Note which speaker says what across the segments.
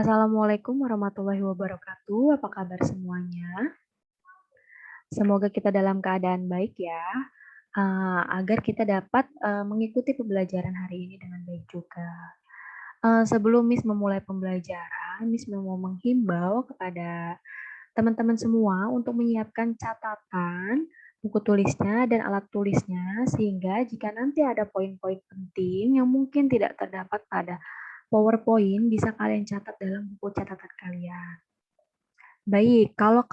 Speaker 1: Assalamualaikum warahmatullahi wabarakatuh. Apa kabar semuanya? Semoga kita dalam keadaan baik ya, agar kita dapat mengikuti pembelajaran hari ini dengan baik juga. Sebelum Miss memulai pembelajaran, Miss mau menghimbau kepada teman-teman semua untuk menyiapkan catatan, buku tulisnya, dan alat tulisnya, sehingga jika nanti ada poin-poin penting yang mungkin tidak terdapat pada PowerPoint, bisa kalian catat dalam buku catatan kalian. Baik, kalau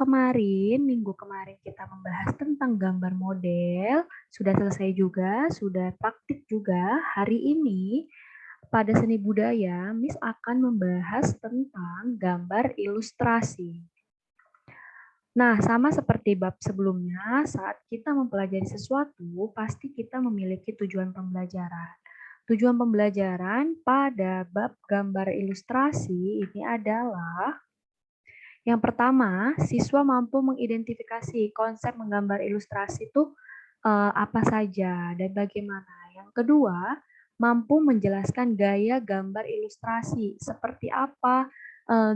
Speaker 1: minggu kemarin kita membahas tentang gambar model, sudah selesai juga, sudah praktik juga. Hari ini pada seni budaya, Miss akan membahas tentang gambar ilustrasi. Nah, sama seperti bab sebelumnya, saat kita mempelajari sesuatu, pasti kita memiliki tujuan pembelajaran. Tujuan pembelajaran pada bab gambar ilustrasi ini adalah yang pertama, siswa mampu mengidentifikasi konsep menggambar ilustrasi itu apa saja dan bagaimana. Yang kedua, mampu menjelaskan gaya gambar ilustrasi, seperti apa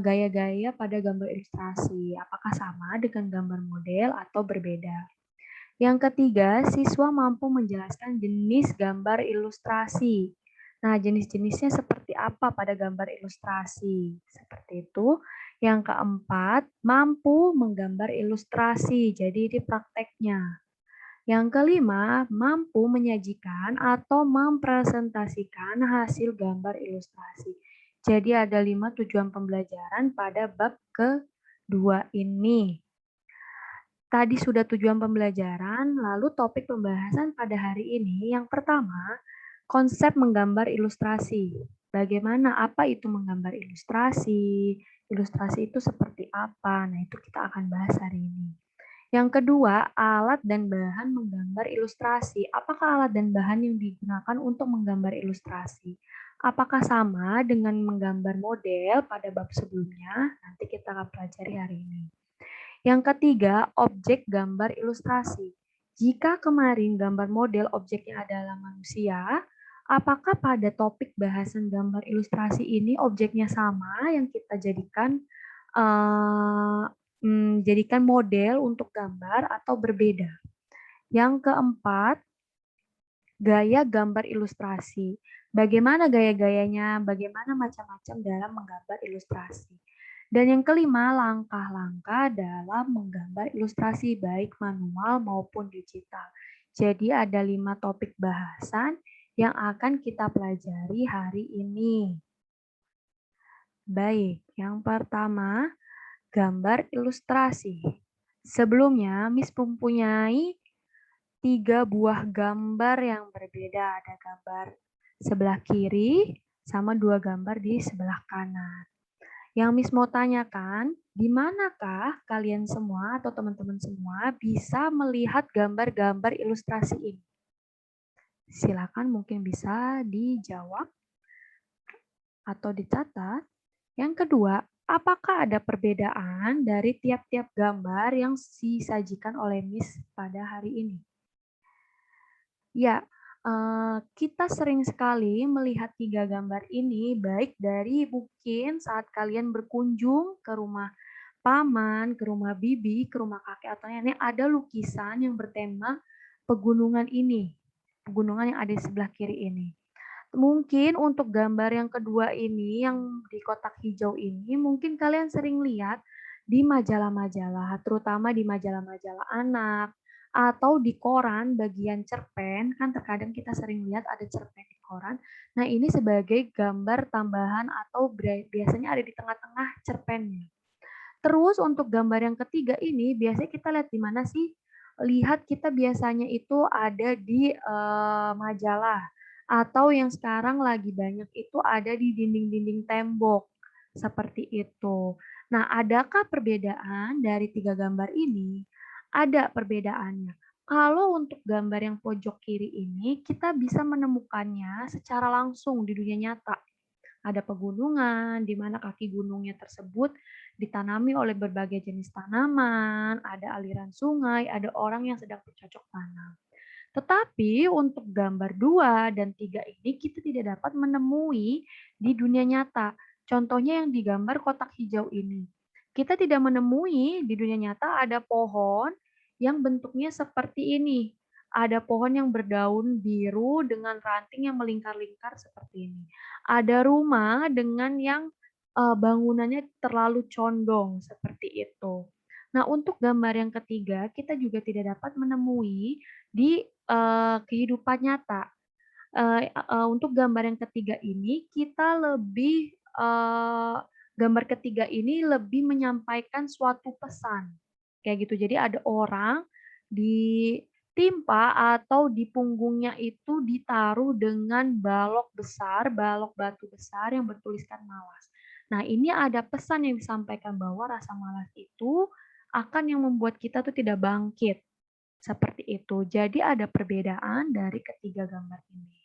Speaker 1: gaya-gaya pada gambar ilustrasi, apakah sama dengan gambar model atau berbeda. Yang ketiga, siswa mampu menjelaskan jenis gambar ilustrasi. Nah, jenis-jenisnya seperti apa pada gambar ilustrasi? Seperti itu. Yang keempat, mampu menggambar ilustrasi. Jadi ini prakteknya. Yang kelima, mampu menyajikan atau mempresentasikan hasil gambar ilustrasi. Jadi ada 5 tujuan pembelajaran pada bab kedua ini. Tadi sudah tujuan pembelajaran, lalu topik pembahasan pada hari ini. Yang pertama, konsep menggambar ilustrasi. Bagaimana, apa itu menggambar ilustrasi? Ilustrasi itu seperti apa? Nah, itu kita akan bahas hari ini. Yang kedua, alat dan bahan menggambar ilustrasi. Apakah alat dan bahan yang digunakan untuk menggambar ilustrasi? Apakah sama dengan menggambar model pada bab sebelumnya? Nanti kita akan pelajari hari ini. Yang ketiga, objek gambar ilustrasi. Jika kemarin gambar model objeknya adalah manusia, apakah pada topik bahasan gambar ilustrasi ini objeknya sama yang kita jadikan model untuk gambar atau berbeda? Yang keempat, gaya gambar ilustrasi. Bagaimana gaya-gayanya, bagaimana macam-macam dalam menggambar ilustrasi. Dan yang kelima, langkah-langkah dalam menggambar ilustrasi baik manual maupun digital. Jadi ada 5 topik bahasan yang akan kita pelajari hari ini. Baik, yang pertama, gambar ilustrasi. Sebelumnya, Miss mempunyai 3 buah gambar yang berbeda. Ada gambar sebelah kiri sama 2 gambar di sebelah kanan. Yang Miss mau tanyakan, di manakah kalian semua atau teman-teman semua bisa melihat gambar-gambar ilustrasi ini? Silakan mungkin bisa dijawab atau dicatat. Yang kedua, apakah ada perbedaan dari tiap-tiap gambar yang disajikan oleh Miss pada hari ini? Ya, kita sering sekali melihat 3 gambar ini, baik dari mungkin saat kalian berkunjung ke rumah paman, ke rumah bibi, ke rumah kakek atau nenek, ada lukisan yang bertema pegunungan ini, pegunungan yang ada di sebelah kiri ini. Mungkin untuk gambar yang kedua ini, yang di kotak hijau ini, mungkin kalian sering lihat di majalah-majalah, terutama di majalah-majalah anak, atau di koran bagian cerpen, kan terkadang kita sering lihat ada cerpen di koran. Nah, ini sebagai gambar tambahan atau biasanya ada di tengah-tengah cerpennya. Terus untuk gambar yang ketiga ini, biasanya kita lihat di mana sih? Lihat kita biasanya itu ada di majalah, atau yang sekarang lagi banyak itu ada di dinding-dinding tembok, seperti itu. Nah, adakah perbedaan dari 3 gambar ini? Ada perbedaannya. Kalau untuk gambar yang pojok kiri ini, kita bisa menemukannya secara langsung di dunia nyata. Ada pegunungan, di mana kaki gunungnya tersebut ditanami oleh berbagai jenis tanaman, ada aliran sungai, ada orang yang sedang bercocok tanam. Tetapi untuk gambar 2 dan 3 ini kita tidak dapat menemui di dunia nyata. Contohnya yang digambar kotak hijau ini. Kita tidak menemui di dunia nyata ada pohon yang bentuknya seperti ini. Ada pohon yang berdaun biru dengan ranting yang melingkar-lingkar seperti ini. Ada rumah dengan yang bangunannya terlalu condong seperti itu. Nah, untuk gambar yang ketiga, kita juga tidak dapat menemui di kehidupan nyata. Untuk gambar yang ketiga ini, kita lebih gambar ketiga ini lebih menyampaikan suatu pesan, kayak gitu. Jadi ada orang ditimpa atau di punggungnya itu ditaruh dengan balok besar, balok batu besar yang bertuliskan malas. Nah, ini ada pesan yang disampaikan bahwa rasa malas itu akan yang membuat kita tuh tidak bangkit, seperti itu. Jadi ada perbedaan dari ketiga gambar ini.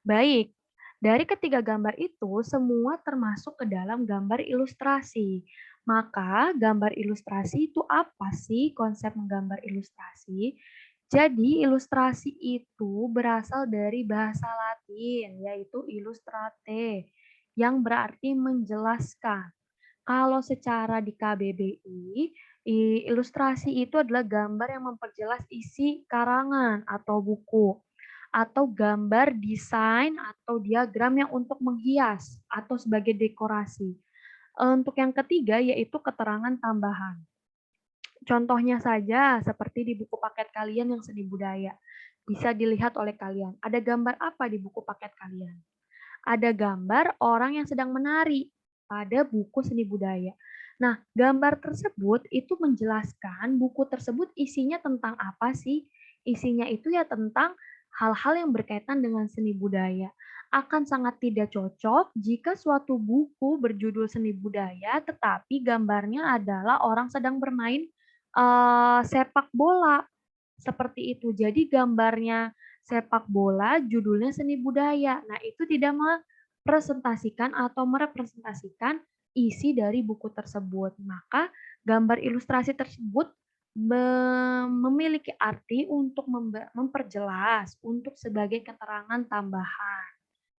Speaker 1: Baik, dari ketiga gambar itu semua termasuk ke dalam gambar ilustrasi. Maka gambar ilustrasi itu apa sih konsep menggambar ilustrasi? Jadi ilustrasi itu berasal dari bahasa Latin yaitu illustrate yang berarti menjelaskan. Kalau secara di KBBI, ilustrasi itu adalah gambar yang memperjelas isi karangan atau buku atau gambar desain atau diagram yang untuk menghias atau sebagai dekorasi. Untuk yang ketiga yaitu keterangan tambahan. Contohnya saja seperti di buku paket kalian yang seni budaya. Bisa dilihat oleh kalian. Ada gambar apa di buku paket kalian? Ada gambar orang yang sedang menari pada buku seni budaya. Nah, gambar tersebut itu menjelaskan buku tersebut isinya tentang apa sih? Isinya itu ya tentang hal-hal yang berkaitan dengan seni budaya. Akan sangat tidak cocok jika suatu buku berjudul seni budaya tetapi gambarnya adalah orang sedang bermain sepak bola. Seperti itu. Jadi gambarnya sepak bola, judulnya seni budaya. Nah, itu tidak merepresentasikan atau merepresentasikan isi dari buku tersebut. Maka gambar ilustrasi tersebut memiliki arti untuk memperjelas, untuk sebagai keterangan tambahan.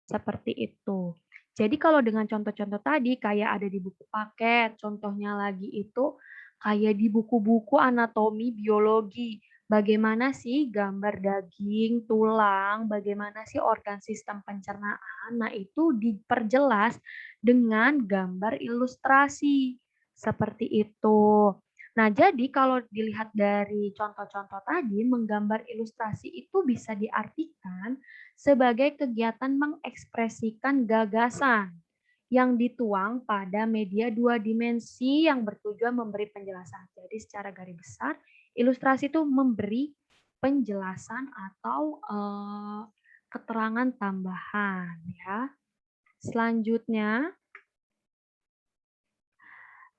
Speaker 1: Seperti itu. Jadi kalau dengan contoh-contoh tadi kayak ada di buku paket, contohnya lagi itu kayak di buku-buku anatomi biologi. Bagaimana sih gambar daging, tulang, bagaimana sih organ sistem pencernaan. Nah, itu diperjelas dengan gambar ilustrasi. Seperti itu. Nah, jadi kalau dilihat dari contoh-contoh tadi, menggambar ilustrasi itu bisa diartikan sebagai kegiatan mengekspresikan gagasan yang dituang pada media dua dimensi yang bertujuan memberi penjelasan. Jadi secara garis besar, ilustrasi itu memberi penjelasan atau keterangan tambahan ya. Selanjutnya,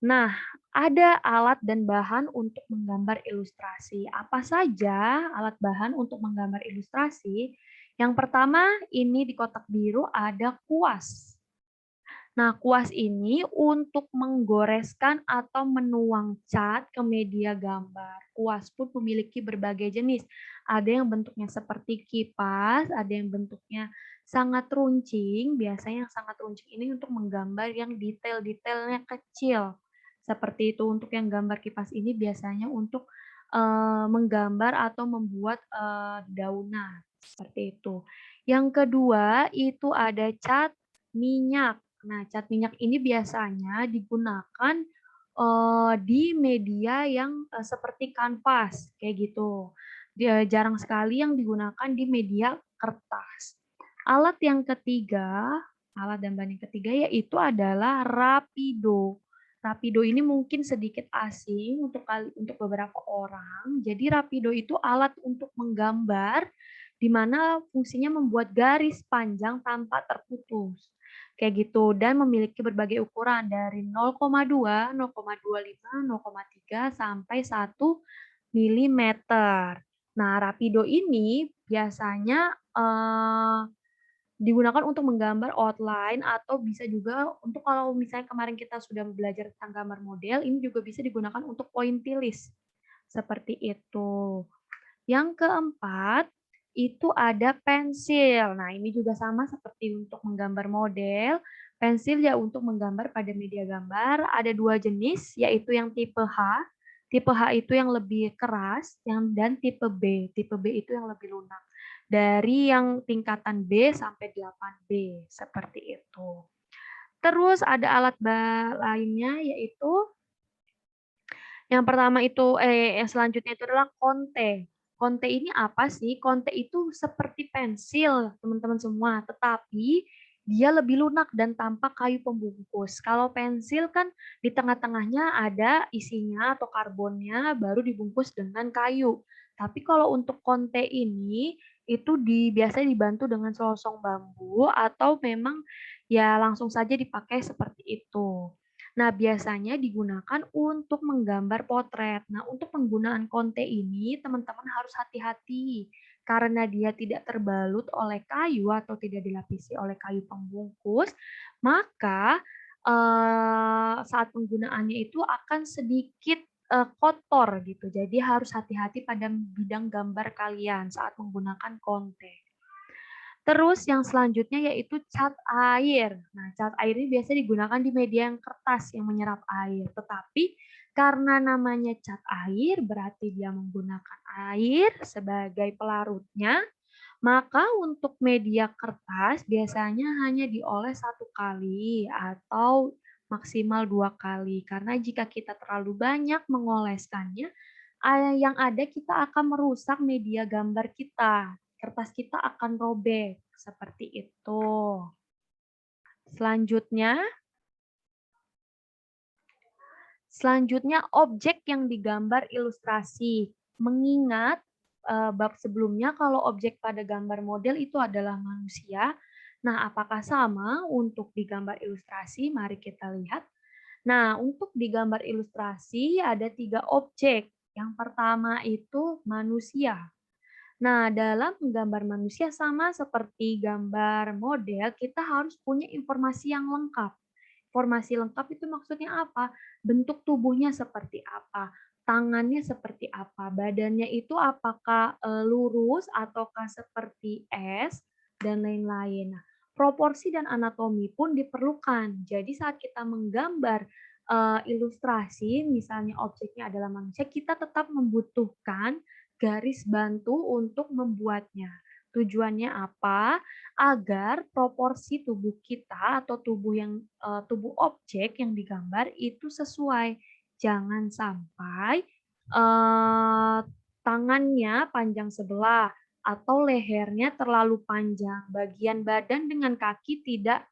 Speaker 1: nah, ada alat dan bahan untuk menggambar ilustrasi. Apa saja alat bahan untuk menggambar ilustrasi? Yang pertama, ini di kotak biru ada kuas. Nah, kuas ini untuk menggoreskan atau menuang cat ke media gambar. Kuas pun memiliki berbagai jenis. Ada yang bentuknya seperti kipas, ada yang bentuknya sangat runcing. Biasanya yang sangat runcing ini untuk menggambar yang detail-detailnya kecil. Seperti itu untuk yang gambar kipas ini biasanya untuk menggambar atau membuat daunan. Seperti itu. Yang kedua itu ada cat minyak. Nah, cat minyak ini biasanya digunakan di media yang seperti kanvas, kayak gitu. Dia jarang sekali yang digunakan di media kertas. Alat yang ketiga, alat dan bahan yang ketiga yaitu adalah rapido. Rapido ini mungkin sedikit asing untuk beberapa orang. Jadi rapido itu alat untuk menggambar di mana fungsinya membuat garis panjang tanpa terputus kayak gitu dan memiliki berbagai ukuran dari 0,2, 0,25, 0,3 sampai 1 milimeter. Nah, rapido ini biasanya digunakan untuk menggambar outline atau bisa juga untuk kalau misalnya kemarin kita sudah belajar tentang gambar model, ini juga bisa digunakan untuk pointillis. Seperti itu. Yang keempat, itu ada pensil. Nah, ini juga sama seperti untuk menggambar model. Pensil ya untuk menggambar pada media gambar. Ada dua jenis, yaitu yang tipe H. Tipe H itu yang lebih keras, dan tipe B. Tipe B itu yang lebih lunak. Dari yang tingkatan B sampai 8B, seperti itu. Terus ada alat lainnya, yaitu yang pertama itu, yang selanjutnya itu adalah konte. Konte ini apa sih? Konte itu seperti pensil, teman-teman semua, tetapi dia lebih lunak dan tampak kayu pembungkus. Kalau pensil kan di tengah-tengahnya ada isinya atau karbonnya, baru dibungkus dengan kayu. Tapi kalau untuk konte ini, itu biasanya dibantu dengan selosong bambu atau memang ya langsung saja dipakai seperti itu. Nah, biasanya digunakan untuk menggambar potret. Nah, untuk penggunaan konte ini, teman-teman harus hati-hati karena dia tidak terbalut oleh kayu atau tidak dilapisi oleh kayu pembungkus, maka saat penggunaannya itu akan sedikit kotor gitu. Jadi harus hati-hati pada bidang gambar kalian saat menggunakan konte. Terus yang selanjutnya yaitu cat air. Nah, cat air ini biasa digunakan di media yang kertas yang menyerap air. Tetapi karena namanya cat air, berarti dia menggunakan air sebagai pelarutnya, maka untuk media kertas biasanya hanya dioles 1 kali atau maksimal 2 kali. Karena jika kita terlalu banyak mengoleskannya, yang ada kita akan merusak media gambar kita. Kertas kita akan robek, seperti itu. Selanjutnya, objek yang digambar ilustrasi. Mengingat bab sebelumnya kalau objek pada gambar model itu adalah manusia. Nah, apakah sama untuk digambar ilustrasi? Mari kita lihat. Nah, untuk digambar ilustrasi ada 3 objek. Yang pertama itu manusia. Nah, dalam menggambar manusia sama seperti gambar model, kita harus punya informasi yang lengkap. Informasi lengkap itu maksudnya apa? Bentuk tubuhnya seperti apa? Tangannya seperti apa? Badannya itu apakah lurus ataukah seperti S dan lain-lain. Nah, proporsi dan anatomi pun diperlukan. Jadi saat kita menggambar ilustrasi, misalnya objeknya adalah manusia, kita tetap membutuhkan garis bantu untuk membuatnya. Tujuannya apa? Agar proporsi tubuh kita atau tubuh objek yang digambar itu sesuai. Jangan sampai tangannya panjang sebelah atau lehernya terlalu panjang. Bagian badan dengan kaki tidak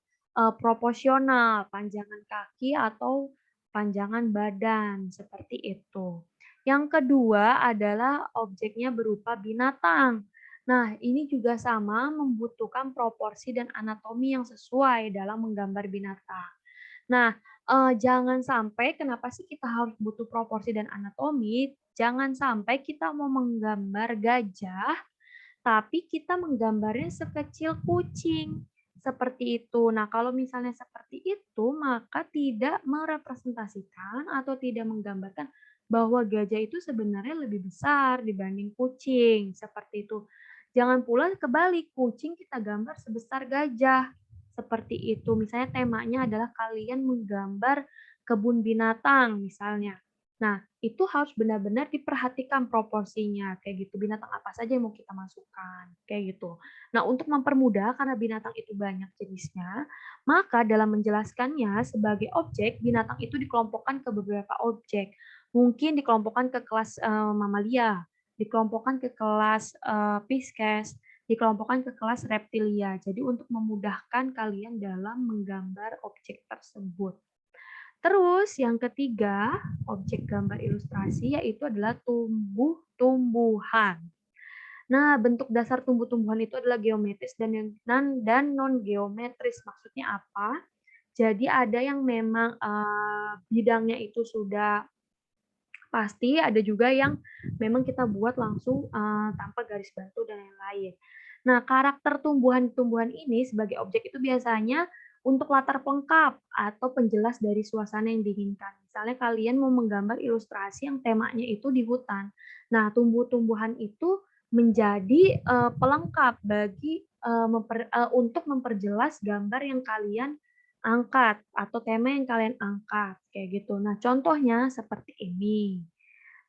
Speaker 1: proporsional, panjangan kaki atau panjangan badan seperti itu. Yang kedua adalah objeknya berupa binatang. Nah, ini juga sama membutuhkan proporsi dan anatomi yang sesuai dalam menggambar binatang. Nah, jangan sampai kenapa sih kita harus butuh proporsi dan anatomi? Jangan sampai kita mau menggambar gajah, tapi kita menggambarnya sekecil kucing. Seperti itu. Nah, kalau misalnya seperti itu, maka tidak merepresentasikan atau tidak menggambarkan bahwa gajah itu sebenarnya lebih besar dibanding kucing. Seperti itu. Jangan pula kebalik, kucing kita gambar sebesar gajah. Seperti itu. Misalnya temanya adalah kalian menggambar kebun binatang misalnya. Nah, itu harus benar-benar diperhatikan proporsinya, kayak gitu. Binatang apa saja yang mau kita masukkan, kayak gitu. Nah, untuk mempermudah karena binatang itu banyak jenisnya, maka dalam menjelaskannya sebagai objek, binatang itu dikelompokkan ke beberapa objek. Mungkin dikelompokkan ke kelas mamalia, dikelompokkan ke kelas Pisces, dikelompokkan ke kelas reptilia. Jadi untuk memudahkan kalian dalam menggambar objek tersebut. Terus yang ketiga, objek gambar ilustrasi yaitu adalah tumbuh-tumbuhan. Nah, bentuk dasar tumbuh-tumbuhan itu adalah geometris dan non-geometris. Maksudnya apa? Jadi ada yang memang bidangnya itu sudah pasti, ada juga yang memang kita buat langsung tanpa garis bantu dan lain-lain. Nah, karakter tumbuhan-tumbuhan ini sebagai objek itu biasanya untuk latar pelengkap atau penjelas dari suasana yang diinginkan. Misalnya kalian mau menggambar ilustrasi yang temanya itu di hutan. Nah, tumbuh-tumbuhan itu menjadi pelengkap bagi untuk memperjelas gambar yang kalian angkat atau tema yang kalian angkat kayak gitu. Nah, contohnya seperti ini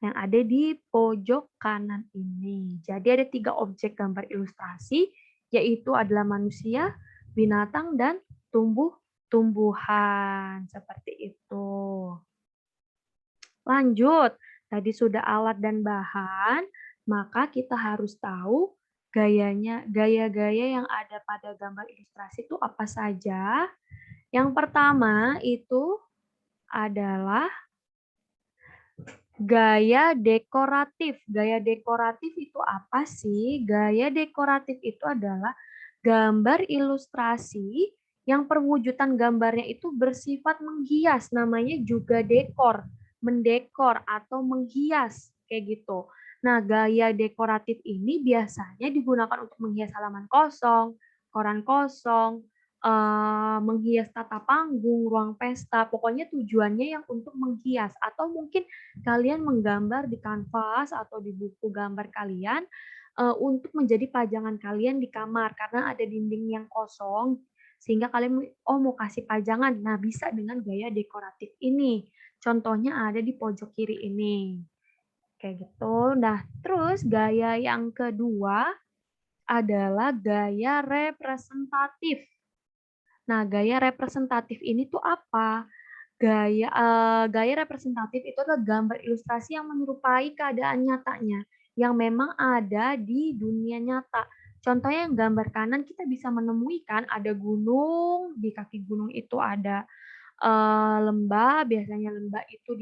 Speaker 1: yang ada di pojok kanan ini. Jadi ada 3 objek gambar ilustrasi, yaitu adalah manusia, binatang, dan tumbuh-tumbuhan. Seperti itu. Lanjut, tadi sudah alat dan bahan, maka kita harus tahu gaya-gaya yang ada pada gambar ilustrasi itu apa saja. Yang pertama itu adalah gaya dekoratif. Gaya dekoratif itu apa sih? Gaya dekoratif itu adalah gambar ilustrasi yang perwujudan gambarnya itu bersifat menghias, namanya juga dekor, mendekor atau menghias kayak gitu. Nah, gaya dekoratif ini biasanya digunakan untuk menghias halaman kosong, koran kosong, menghias tata panggung, ruang pesta. Pokoknya tujuannya yang untuk menghias atau mungkin kalian menggambar di kanvas atau di buku gambar kalian untuk menjadi pajangan kalian di kamar karena ada dinding yang kosong sehingga kalian mau kasih pajangan. Nah, bisa dengan gaya dekoratif ini. Contohnya ada di pojok kiri ini. Kayak gitu. Nah, terus gaya yang kedua adalah gaya representatif. Nah, gaya representatif ini tuh apa? Gaya representatif itu adalah gambar ilustrasi yang menyerupai keadaan nyatanya yang memang ada di dunia nyata. Contohnya yang gambar kanan kita bisa menemui kan ada gunung, di kaki gunung itu ada lembah, biasanya lembah itu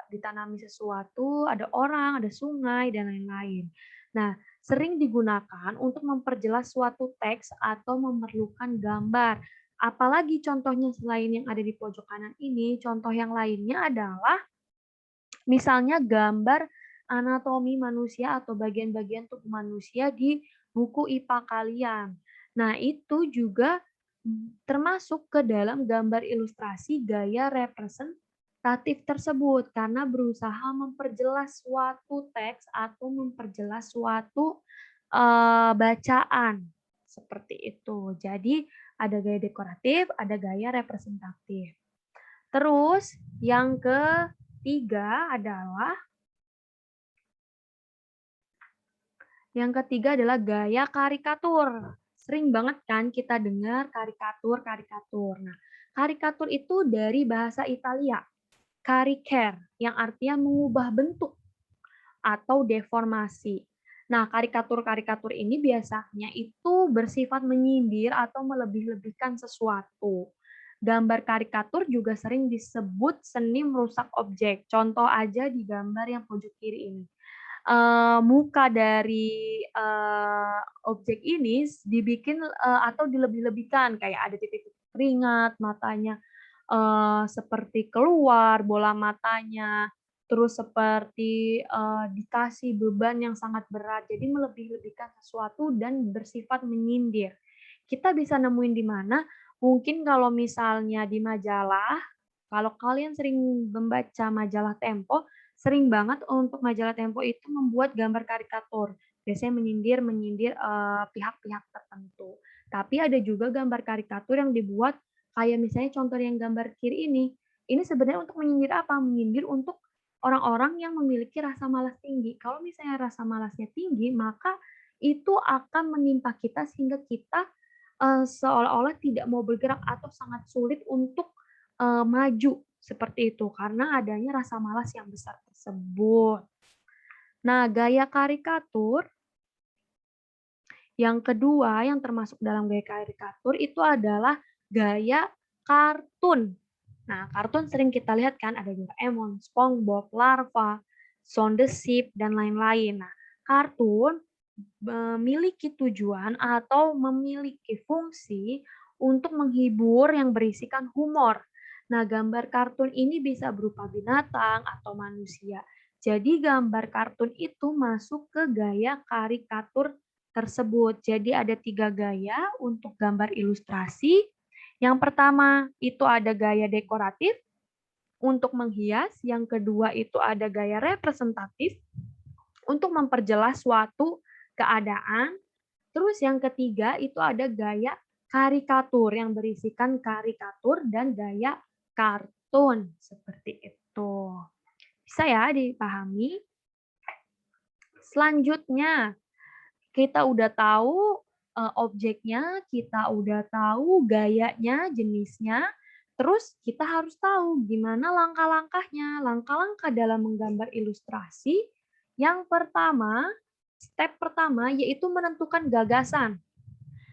Speaker 1: ditanami sesuatu, ada orang, ada sungai, dan lain-lain. Nah, sering digunakan untuk memperjelas suatu teks atau memerlukan gambar. Apalagi contohnya selain yang ada di pojok kanan ini, contoh yang lainnya adalah misalnya gambar anatomi manusia atau bagian-bagian tubuh manusia di buku IPA kalian. Nah, itu juga termasuk ke dalam gambar ilustrasi gaya representatif tersebut karena berusaha memperjelas suatu teks atau memperjelas suatu bacaan seperti itu. Jadi ada gaya dekoratif, ada gaya representatif. Terus yang ketiga adalah gaya karikatur. Sering banget kan kita dengar karikatur. Nah, karikatur itu dari bahasa Italia, caricare, yang artinya mengubah bentuk atau deformasi. Nah, karikatur-karikatur ini biasanya itu bersifat menyindir atau melebih-lebihkan sesuatu. Gambar karikatur juga sering disebut seni merusak objek. Contoh aja di gambar yang pojok kiri ini. Muka dari objek ini dibikin atau dilebih-lebihkan, kayak ada titik-titik keringat, matanya seperti keluar bola matanya, terus seperti dikasih beban yang sangat berat, jadi melebih-lebihkan sesuatu dan bersifat menyindir. Kita bisa nemuin di mana? Mungkin kalau misalnya di majalah, kalau kalian sering membaca majalah Tempo, sering banget untuk majalah Tempo itu membuat gambar karikatur. Biasanya menyindir pihak-pihak tertentu. Tapi ada juga gambar karikatur yang dibuat kayak misalnya contoh yang gambar kiri ini. Ini sebenarnya untuk menyindir apa? Menyindir untuk orang-orang yang memiliki rasa malas tinggi. Kalau misalnya rasa malasnya tinggi, maka itu akan menimpa kita sehingga kita seolah-olah tidak mau bergerak atau sangat sulit untuk maju seperti itu karena adanya rasa malas yang besar tersebut. Nah, gaya karikatur yang kedua yang termasuk dalam gaya karikatur itu adalah gaya kartun. Nah, kartun sering kita lihat kan ada Doraemon, SpongeBob, Larva, Shaun the Sheep, dan lain-lain. Nah, kartun memiliki tujuan atau memiliki fungsi untuk menghibur yang berisikan humor. Nah, gambar kartun ini bisa berupa binatang atau manusia. Jadi gambar kartun itu masuk ke gaya karikatur tersebut. Jadi ada 3 gaya untuk gambar ilustrasi. Yang pertama itu ada gaya dekoratif untuk menghias. Yang kedua itu ada gaya representatif untuk memperjelas suatu keadaan. Terus yang ketiga itu ada gaya karikatur yang berisikan karikatur dan gaya kartun seperti itu. Bisa ya dipahami? Selanjutnya, kita udah tahu objeknya, kita udah tahu gayanya, jenisnya, terus kita harus tahu gimana langkah-langkahnya. Langkah-langkah dalam menggambar ilustrasi, yang pertama, step pertama yaitu menentukan gagasan.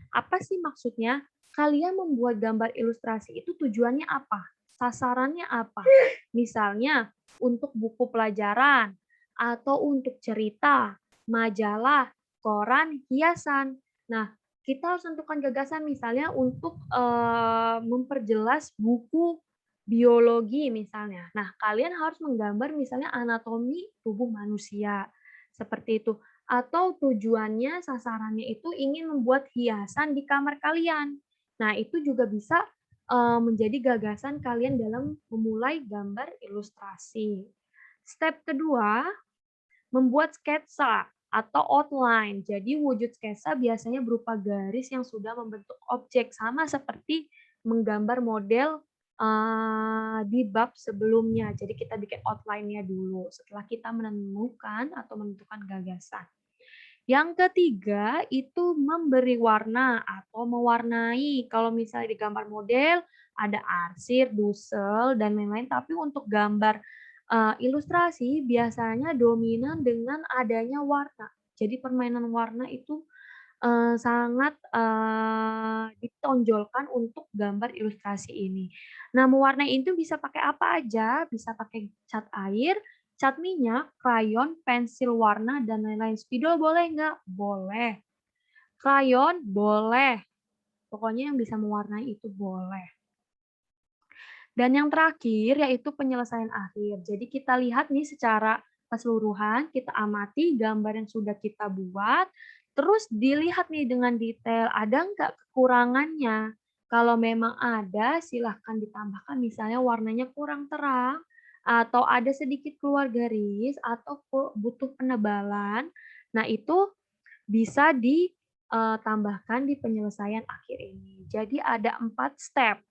Speaker 1: Apa sih maksudnya? Kalian membuat gambar ilustrasi itu tujuannya apa? Sasarannya apa? Misalnya untuk buku pelajaran, atau untuk cerita, majalah, koran, hiasan. Nah, kita harus tentukan gagasan misalnya untuk memperjelas buku biologi misalnya. Nah, kalian harus menggambar misalnya anatomi tubuh manusia. Seperti itu. Atau tujuannya, sasarannya itu ingin membuat hiasan di kamar kalian. Nah, itu juga bisa menjadi gagasan kalian dalam memulai gambar ilustrasi. Step kedua, membuat sketsa atau outline. Jadi wujud sketsa biasanya berupa garis yang sudah membentuk objek, sama seperti menggambar model di bab sebelumnya. Jadi kita bikin outline-nya dulu setelah kita menemukan atau menentukan gagasan. Yang ketiga itu memberi warna atau mewarnai. Kalau misalnya di gambar model ada arsir, dusel, dan lain-lain. Tapi untuk gambar ilustrasi biasanya dominan dengan adanya warna. Jadi permainan warna itu sangat ditonjolkan untuk gambar ilustrasi ini. Nah, mewarnai itu bisa pakai apa aja? Bisa pakai cat air, cat minyak, krayon, pensil warna, dan lain-lain. Spidol boleh nggak? Boleh. Krayon boleh. Pokoknya yang bisa mewarnai itu boleh. Dan yang terakhir yaitu penyelesaian akhir. Jadi kita lihat nih secara keseluruhan, kita amati gambar yang sudah kita buat, terus dilihat nih dengan detail, ada nggak kekurangannya? Kalau memang ada, silahkan ditambahkan misalnya warnanya kurang terang, atau ada sedikit keluar garis, atau butuh penebalan. Nah, itu bisa ditambahkan di penyelesaian akhir ini. Jadi ada 4 step.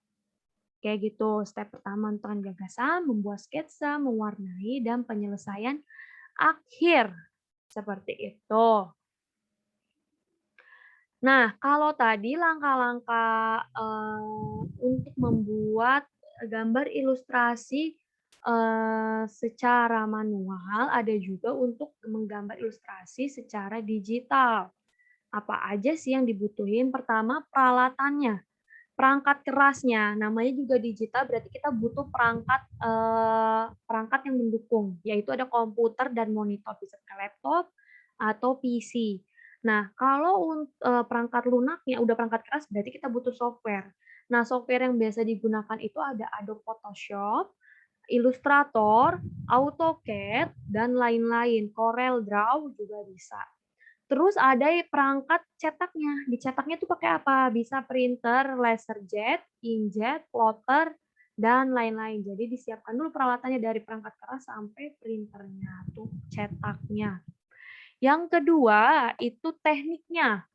Speaker 1: Kayak gitu, step pertama menentukan gagasan, membuat sketsa, mewarnai, dan penyelesaian akhir. Seperti itu. Nah, kalau tadi langkah-langkah untuk membuat gambar ilustrasi secara manual, ada juga untuk menggambar ilustrasi secara digital. Apa aja sih yang dibutuhin? Pertama, peralatannya. Perangkat kerasnya, namanya juga digital berarti kita butuh perangkat yang mendukung, yaitu ada komputer dan monitor, bisa pakai laptop atau PC. Nah, kalau perangkat lunaknya udah perangkat keras berarti kita butuh software. Nah, software yang biasa digunakan itu ada Adobe Photoshop, Illustrator, AutoCAD, dan lain-lain. Corel Draw juga bisa. Terus ada perangkat cetaknya. Dicetaknya tuh pakai apa? Bisa printer, laserjet, inkjet, plotter, dan lain-lain. Jadi disiapkan dulu peralatannya dari perangkat keras sampai printernya, tuh cetaknya. Yang kedua itu tekniknya.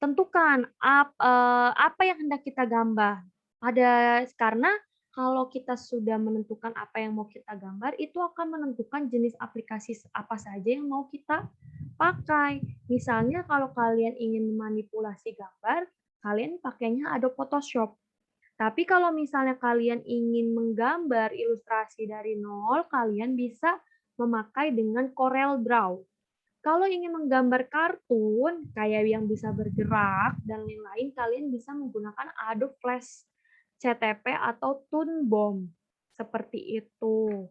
Speaker 1: Tentukan apa yang hendak kita gambar. Karena kalau kita sudah menentukan apa yang mau kita gambar, itu akan menentukan jenis aplikasi apa saja yang mau kita pakai. Misalnya kalau kalian ingin memanipulasi gambar, kalian pakainya Adobe Photoshop. Tapi kalau misalnya kalian ingin menggambar ilustrasi dari nol, kalian bisa memakai dengan Corel Draw. Kalau ingin menggambar kartun, kayak yang bisa bergerak dan lain-lain, kalian bisa menggunakan Adobe Flash CTP atau Toon Bomb. Seperti itu.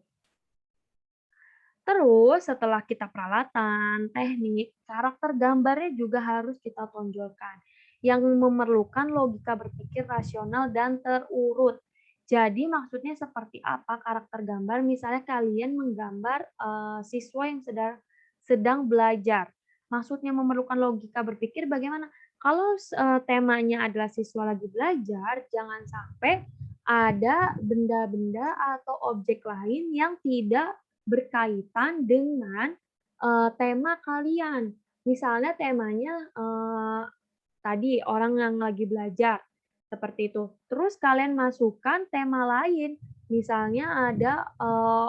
Speaker 1: Terus setelah kita peralatan, teknik, karakter gambarnya juga harus kita tonjolkan. Yang memerlukan logika berpikir rasional dan terurut. Jadi maksudnya seperti apa karakter gambar? Misalnya kalian menggambar siswa yang sedang belajar. Maksudnya memerlukan logika berpikir bagaimana? Kalau temanya adalah siswa lagi belajar, jangan sampai ada benda-benda atau objek lain yang tidak berkaitan dengan tema kalian.
Speaker 2: Misalnya temanya, tadi orang yang lagi belajar, seperti itu. Terus kalian masukkan tema lain, misalnya ada,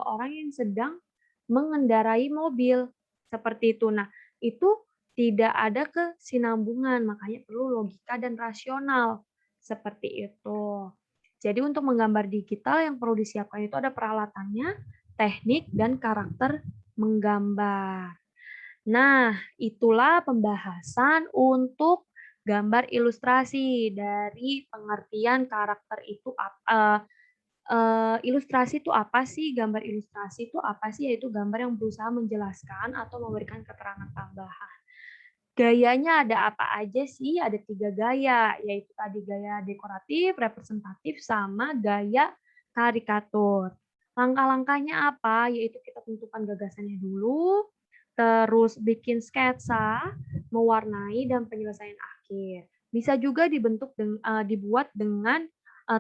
Speaker 2: orang yang sedang mengendarai mobil, seperti itu. Nah, itu tidak ada kesinambungan, makanya perlu logika dan rasional, seperti itu. Jadi untuk menggambar digital yang perlu disiapkan itu ada peralatannya, teknik, dan karakter menggambar. Nah, itulah pembahasan untuk gambar ilustrasi dari pengertian karakter itu ilustrasi itu apa sih? Gambar ilustrasi itu apa sih? Yaitu gambar yang berusaha menjelaskan atau memberikan keterangan tambahan. Gayanya ada apa aja sih? Ada 3 gaya, yaitu tadi gaya dekoratif, representatif, sama gaya karikatur. Langkah-langkahnya apa? Yaitu kita tentukan gagasannya dulu, terus bikin sketsa, mewarnai, dan penyelesaian akhir. Bisa juga dibuat dengan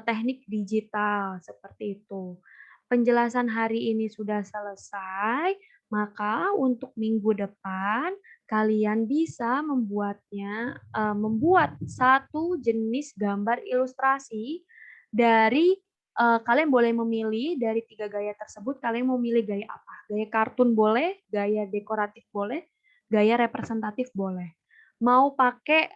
Speaker 2: teknik digital, seperti itu. Penjelasan hari ini sudah selesai, maka untuk minggu depan kalian bisa membuat satu jenis gambar ilustrasi dari kalian boleh memilih dari 3 gaya tersebut, kalian mau milih gaya apa? Gaya kartun boleh, gaya dekoratif boleh, gaya representatif boleh. Mau pakai,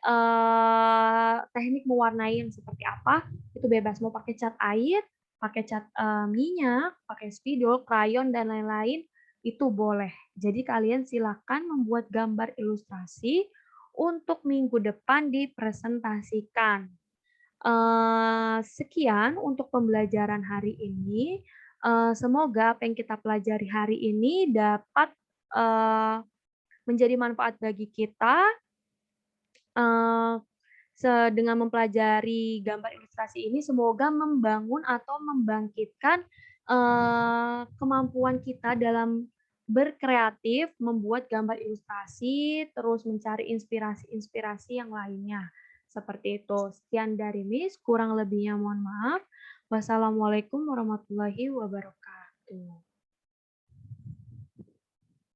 Speaker 2: teknik mewarnai yang seperti apa, itu bebas. Mau pakai cat air, pakai cat, minyak, pakai spidol, krayon, dan lain-lain, itu boleh. Jadi kalian silakan membuat gambar ilustrasi untuk minggu depan dipresentasikan. Sekian untuk pembelajaran hari ini. Semoga apa yang kita pelajari hari ini dapat, menjadi manfaat bagi kita, eee, dengan mempelajari gambar ilustrasi ini semoga membangun atau membangkitkan, kemampuan kita dalam berkreatif, membuat gambar ilustrasi, terus mencari inspirasi-inspirasi yang lainnya, seperti itu. Sekian dari Miss, kurang lebihnya mohon maaf. Wassalamualaikum warahmatullahi wabarakatuh.